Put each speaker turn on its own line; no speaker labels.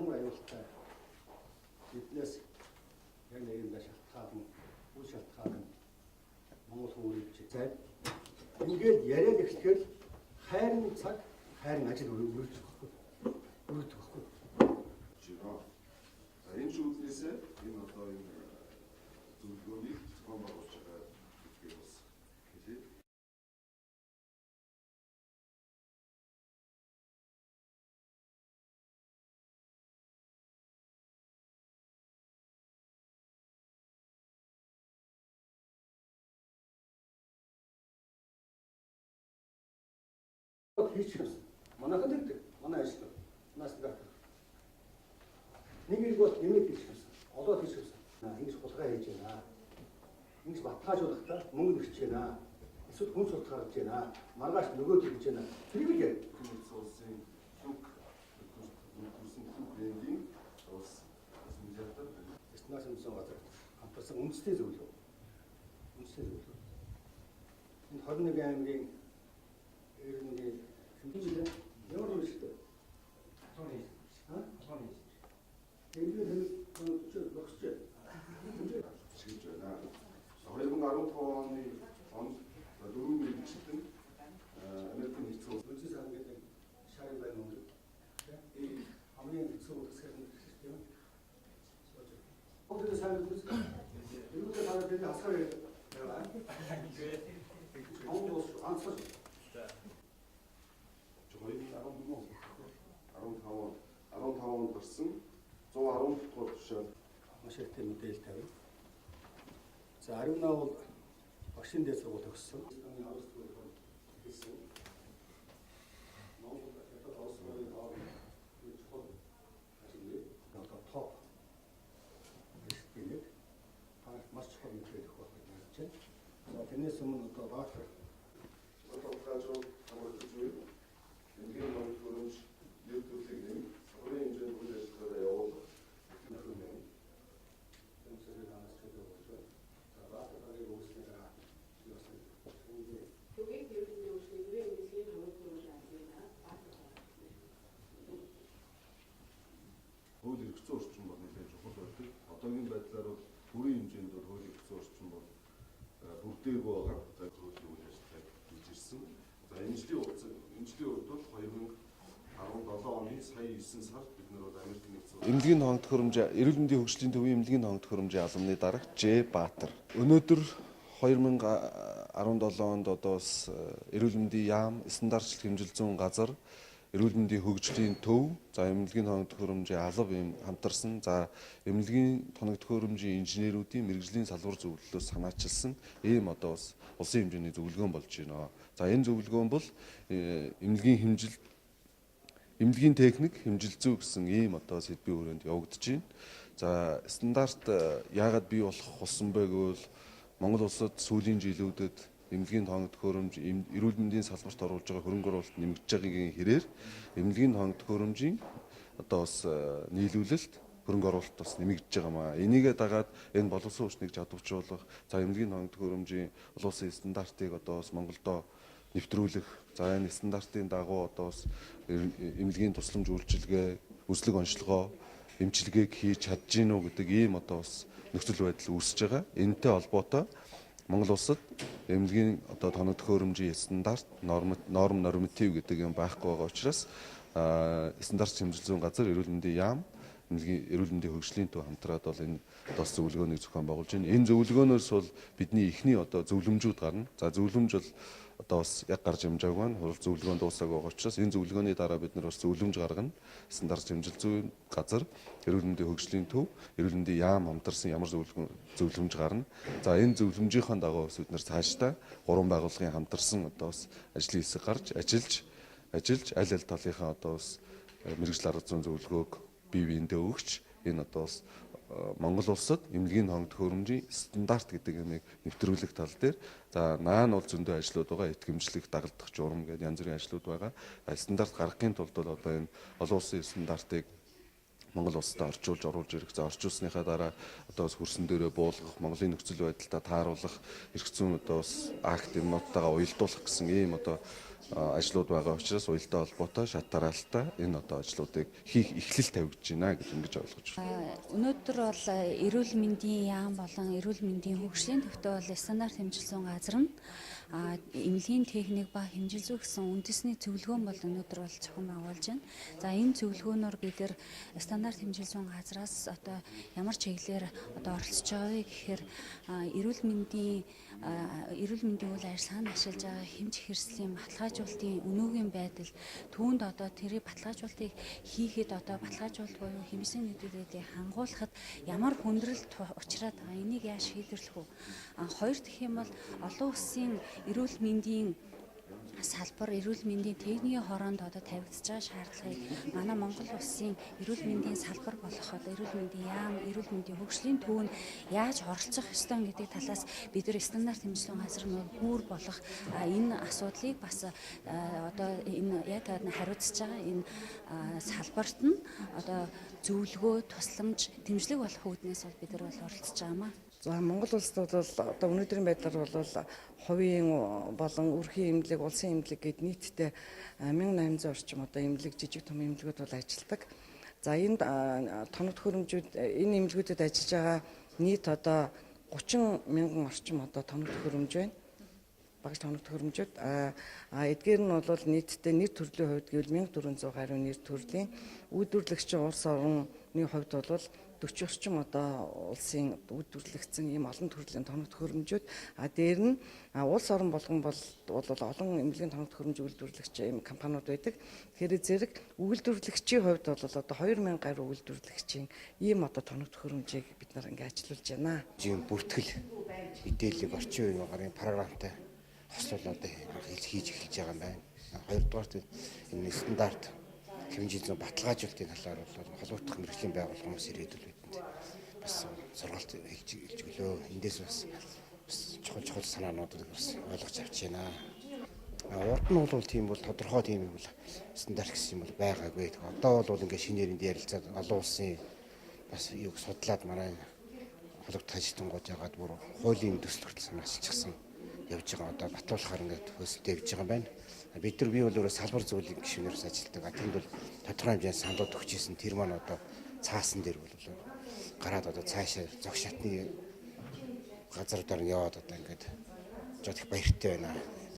ямар аюултай биднээс яг нэгэндээ шалтгаална, үл шалтгаална Монгол хүмүүст зай. Ингээд яриад эхлэхээр хайрын цаг, хайрын ажил өргөдөг байхгүй.
За энэ шүүдлээс энэ одоо энэ зөвлөгөөнийг зохион байгуулж байгаа гэдгийг бас хэлье.
Хийчихсэн. Манайхан дэрдэг. Манай ажил. Нас дэрдэг. Нэг их бол нэмээд хийчихсэн. Олоод хийчихсэн. Ингэж хулгай хийж байна. Ингэж батгаажуулахдаа мөнгө өгч байна. Эсвэл хүн суртах гаргаж байна. Маргааш нөгөөд хийж байна. Тэрийг л яа.
Улсын лук төрсөн брендинг улс мэлэтэр
Эстнаас юмсан газар хамтарсан үндэсний зөвлөгөө. Энэ 21 аймгийн эрдэнэ хэмжээ ямар юм шиг дээ.
шийдэж байна. 2015 онд 4 мэргэжлэн Америкийн нэгдсэн улс
үндэсний сан гэдэг шарын байна уу? Хамгийн хэцүү үсгээр нь тийм үү? Бүгд сайн үз. Бүгд хараад би асар яа. Монгол ансар.
Жохойд 15 онд гарсан 110 дугаар тушаал
Маш их тийм мэдээлэл тавина. За Аривнаа бол багшийн дээд сургууль төгссөн. Оны 10 дугаар хэлсэн. Монгол хятад улс орны хооронд чухал ажил одоо топ гэх маш чухал мэдээлэл өгөх гэж байна. За тэрнээс өмнө одоо баатар
Баталгаажуу хамгаалж буй энгийн номер хөрөмж нэвтрүүлэг нэм сургуулийн хэмжээнд үйл ажиллагаараа явуулах хууль эрх зүйн орчин бол нэлээд чухал байдаг. Одоогийн байдлаар бол бүрийн хэмжээнд бол хууль эрх зүйн орчин бол бүрдээгүй байгаа. За хуулийн үйл ажиллагааг хийж ирсэн. За эмчлийн хувьд бол 2017 оны сая 9 сард бид нар бол Америкийн нэгдсэн улсын эмнэлгийн хонгот хөрөмж эрүүл мэндийн хөгжлийн төвийн эмнэлгийн хонгот хөрөмжийн албаны дарга Ж Баатар. Өнөөдөр 2017 онд одоос эрүүл мэндийн яам, стандартчлал хэмжил зүүн газар, эрүүл мэндийн хөгжлийн төв, за эмнэлгийн хонгот хөрөмжийн алба юм хамтарсан, за эмнэлгийн хонгот хөрөмжийн инженерүүдийн мэрэгжлийн салбар зөвлөлөөс санаачилсан ийм одоо бас улсын хэмжээний зөвлөгөөн болж байна. За энэ зөвлөгөөн бол эмнэлгийн техник, хэмжилзүү гэсэн ийм одоо сэдвийн хүрээнд явагдаж байна. За стандарт яагаад бий болох болсон бэ гэвэл Монгол улсад сүүлийн жилүүдэд эмнэлгийн хонгот хөрөмж эрүүл мэндийн салбарт оруулж байгаа хөрөнгө оруулалт нэмэгдэж байгаагийн хэрээр эмнэлгийн хонгот хөрөмжийн одоо бас нийлүүлэлт хөрөнгө оруулалт бас нэмэгдэж байгаа маа. Энийгээ дагаад энэ боловсон хүчнийг чадваржуулах, за эмнэлгийн хонгот хөрөмжийн олон улсын стандартыг одоо бас Монголдо нэвтрүүлэх, за энэ стандартын дагуу одоо бас эмнэлгийн тусламж үйлчилгээ, өслөг онцлогоо, эмчилгээг хийж чадж гин үү гэдэг ийм одоо бас нөхцөл байдал үүсэж байгаа. Энэтэй холбоотой Монгол улсад эмнэлгийн одоо тоног төхөөрөмжийн стандарт, норм норматив гэдэг юм байхгүй байгаа учраас стандарт хэмжил зүйн газар эрүүл мэндийн яам, эрүүл мэндийн хөгжлийн төв хамтраад бол энэ дос зөвлөгөөнийг зохион байгуулж байна. Энэ зөвлөгөөнөөс бол бидний эхний одоо зөвлөмжүүд гарна. За зөвлөмж бол одоо бас яг гарч амжааг байна. Хурал зөвлөгөөн дуусаагүй байгаа учраас энэ зөвлөгөөний дараа бид нар бас зөвлөмж гаргана. Стандарт хэмжил зүйн газар, эрүүл мэндийн хөгжлийн төв, эрүүл мэндийн яам хамтарсан ямар зөвлөмж гарна. За энэ зөвлөмжийнхаа дагуу бид нар цаашдаа 3 байгууллагын хамтарсан одоо бас ажлын хэсэг гарч ажиллаж аль талынхаа одоо бас мэрэгжил арга зүйн зөвлөгөөг бие биендээ өгч энэ одоо бас Монгол улсад эмнэлгийн хонгот хөрөмжийн стандарт гэдэг юмыг нэвтрүүлэх тал дээр за наан бол зөндөө ажлууд байгаа, итгэмжлэх, дагалдах журам гэдэг янз бүрийн ажлууд байгаа. Стандарт гаргахын тулд бол одоо энэ олон улсын стандартыг Монгол улсад орчуулж оруулж ирэх, за орчуулсныхаа дараа одоо бас хөрсөн дээрээ буулгах, Монголын нөхцөл байдалтай тааруулах, эрх зүйн одоо бас акт юмнуудтайгаа уялдуулах гэсэн ийм одоо ажлууд байгаа учраас уялдаа холбоотой шат дараалтаа энэ одоо ажлуудыг хийх эхлэл тавигдж байна гэж ингэж ойлгож байна.
Өнөөдөр бол эрүүл мэндийн яам болон эрүүл мэндийн хөгжлийн төвтэй бол стандарт хэмжилсэн газар нь эмнэлгийн техник ба хэмжил зүй гэсэн үндэсний зөвлөгөөн бол өнөөдөр бол зохион байгуулж байна. За энэ зөвлөгөөнөөр бид нэр стандарт хэмжилсэн газраас одоо ямар чиглэлээр одоо оролцож байгааг гэхээр эрүүл мэндийн үйл ажиллагаанд ашиглаж байгаа хэмж хэрэгслийн баталгаажуулалтын өнөөгийн байдал түүнд одоо тэрийг баталгаажуулалтыг хийхэд одоо баталгаажуулалт буюу хэмжсэн нийтүүдийг хангуулахад ямар хүндрэлт учраад байгаа энийг яаж шийдвэрлэх вэ? Хоёр дахь юм бол олон улсын эрүүл мэндийн салбар эрүүл мэндийн техникийн хороонд одоо тавигдж байгаа шаардлагыг манай Монгол улсын эрүүл мэндийн салбар болох одоо эрүүл мэндийн яам, эрүүл мэндийн хөгжлийн төв нь яаж оролцох ёстой гэдэг талаас бид нар стандарт хэмжлэн газар нь гүүр болох энэ асуудлыг бас одоо энэ яг хариуцж байгаа энэ салбарт нь одоо зөвлөгөө, тусламж, дэмжлэг болох үүднээс бол бид нар бол оролцож байгаамаа.
За Монгол улсад бол одоо өнөөдрийн байдлаар бол хувийн болон өрхийн эмнэлэг, улсын эмнэлэг гээд нийтдээ 1800 орчим одоо эмнэлэг, жижиг том эмнэлгүүд бол ажилладаг. За энэ тоног төхөөрөмжүүд энэ эмнэлгүүдэд ажиллаж байгаа нийт одоо 30 мянган орчим одоо тоног төхөөрөмж байна. Багш тоног төхөөрөмжүүд эдгээр нь бол нийтдээ нэр төрлийн хувьд гэвэл 1400 гаруй нэр төрлийн үйлдвэрлэгчийн улс орны хувьд бол 40 орчим одоо улсын үйлдвэрлэгдсэн ийм олон төрлийн тоног төхөөрөмжүүд дээр нь улс орон болгон бол олон эмнэлгийн тоног төхөөрөмж үйлдвэрлэгч ийм компаниуд байдаг. Тэгэхээр зэрэг үйлдвэрлэгчийн хувьд бол одоо 2000 гаруй үйлдвэрлэгчийн ийм одоо тоног төхөөрөмжийг бид нар ингээд ажиллуулж байна.
Ийм бүртгэл мэдээллийг орчин үеийн гарын програмтай хослуулаад хийж эхэлж байгаа юм байна. Хоёрдугаар энэ стандарт хэмжээний баталгаажуулалтын талаар бол холбоотох мэргэжлийн байгууллага хүмүүс ирээдүйд бидэнд бас сургалт хэлж өглөө. Эндээс бас чухал санаануудыг бас ойлгож авч байна. Урд нь бол тийм бол тодорхой тийм юм бол стандарт гэсэн юм бол байгаагүй. Одоо бол ингээд шинээр энд ярилцаад олон улсын бас юг судлаад манай холбогдох ажилтнууд яагаад бүр хуулийн төсөл хүртэл санаачилсан явж байгаа одоо батлуулахаар ингээд хөөсөлтөө явж байгаа юм байна. Бид нар бий бол өөрөө салбар зүйлийн гишүүнээс ажилладаг. Тэнд бол тодорхой хэмжээний саналууд өгчээсэн тэр маань одоо цаасан дээр бол гараад одоо цаашаа зөх шатны газруудаар нь яваад одоо ингээд жоо их баяртай байна.